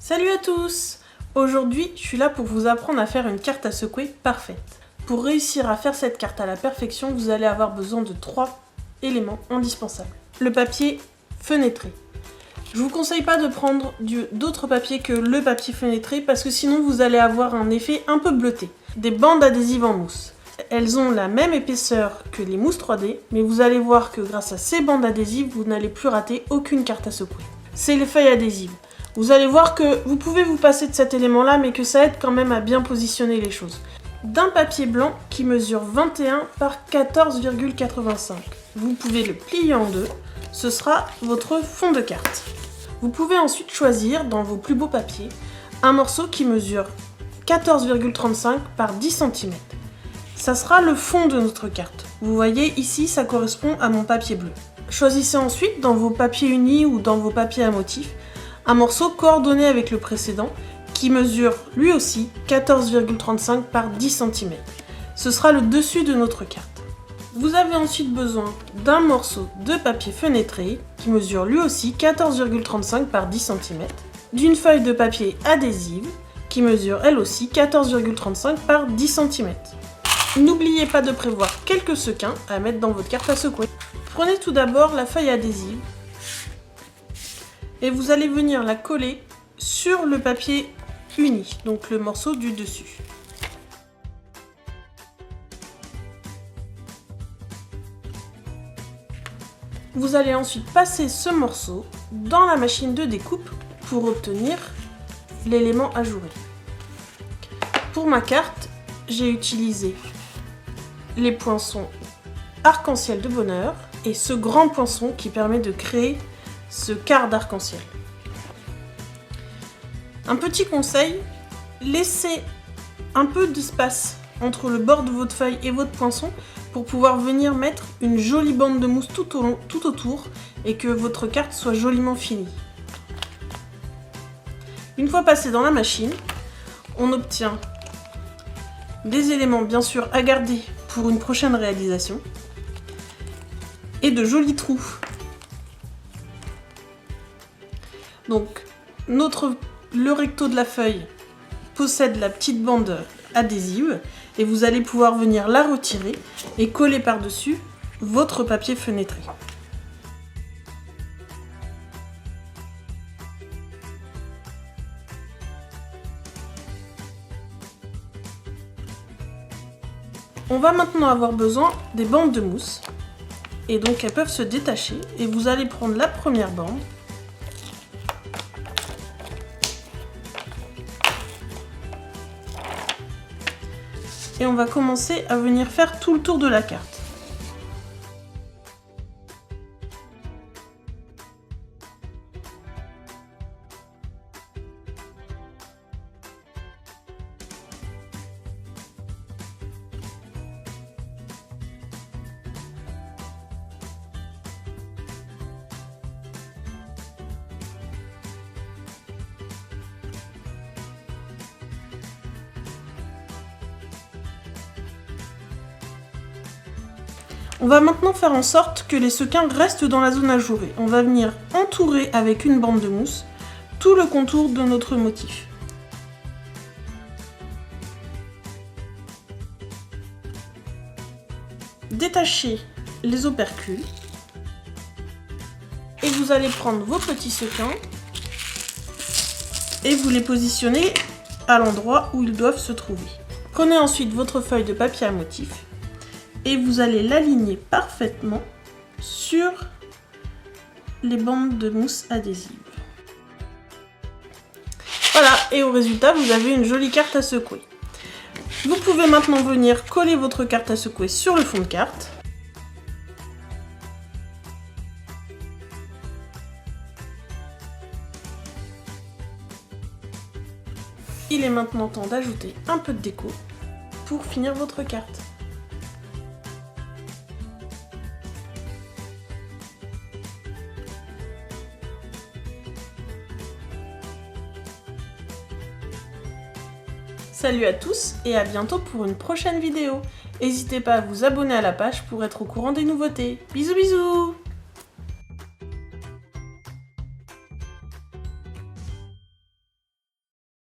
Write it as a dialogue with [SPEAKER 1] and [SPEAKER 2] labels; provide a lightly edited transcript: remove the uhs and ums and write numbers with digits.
[SPEAKER 1] Salut à tous! Aujourd'hui, je suis là pour vous apprendre à faire une carte à secouer parfaite. Pour réussir à faire cette carte à la perfection, vous allez avoir besoin de 3 éléments indispensables. Le papier fenêtré. Je vous conseille pas de prendre d'autres papiers que le papier fenêtré parce que sinon vous allez avoir un effet un peu bleuté. Des bandes adhésives en mousse. Elles ont la même épaisseur que les mousses 3D, mais vous allez voir que grâce à ces bandes adhésives, vous n'allez plus rater aucune carte à secouer. C'est les feuilles adhésives. Vous allez voir que vous pouvez vous passer de cet élément-là, mais que ça aide quand même à bien positionner les choses. D'un papier blanc qui mesure 21 par 14,85. Vous pouvez le plier en deux. Ce sera votre fond de carte. Vous pouvez ensuite choisir, dans vos plus beaux papiers, un morceau qui mesure 14,35 par 10 cm. Ça sera le fond de notre carte. Vous voyez ici, ça correspond à mon papier bleu. Choisissez ensuite, dans vos papiers unis ou dans vos papiers à motifs, un morceau coordonné avec le précédent qui mesure lui aussi 14,35 par 10 cm. Ce sera le dessus de notre carte. Vous avez ensuite besoin d'un morceau de papier fenêtré qui mesure lui aussi 14,35 par 10 cm, d'une feuille de papier adhésive qui mesure elle aussi 14,35 par 10 cm. N'oubliez pas de prévoir quelques sequins à mettre dans votre carte à secouer. Prenez tout d'abord la feuille adhésive et vous allez venir la coller sur le papier uni, donc le morceau du dessus. Vous allez ensuite passer ce morceau dans la machine de découpe pour obtenir l'élément ajouré. Pour ma carte, j'ai utilisé les poinçons arc-en-ciel de bonheur et ce grand poinçon qui permet de créer ce quart d'arc-en-ciel. Un petit conseil, laissez un peu d'espace entre le bord de votre feuille et votre poinçon pour pouvoir venir mettre une jolie bande de mousse tout autour et que votre carte soit joliment finie. Une fois passé dans la machine, on obtient des éléments bien sûr à garder pour une prochaine réalisation et de jolis trous. Donc le recto de la feuille possède la petite bande adhésive et vous allez pouvoir venir la retirer et coller par-dessus votre papier fenêtré. On va maintenant avoir besoin des bandes de mousse et donc elles peuvent se détacher et vous allez prendre la première bande . Et on va commencer à venir faire tout le tour de la carte. On va maintenant faire en sorte que les sequins restent dans la zone ajourée. On va venir entourer avec une bande de mousse tout le contour de notre motif. Détachez les opercules et vous allez prendre vos petits sequins et vous les positionnez à l'endroit où ils doivent se trouver. Prenez ensuite votre feuille de papier à motif et vous allez l'aligner parfaitement sur les bandes de mousse adhésive. Voilà, et au résultat, vous avez une jolie carte à secouer. Vous pouvez maintenant venir coller votre carte à secouer sur le fond de carte. Il est maintenant temps d'ajouter un peu de déco pour finir votre carte. Salut à tous et à bientôt pour une prochaine vidéo. N'hésitez pas à vous abonner à la page pour être au courant des nouveautés. Bisous bisous!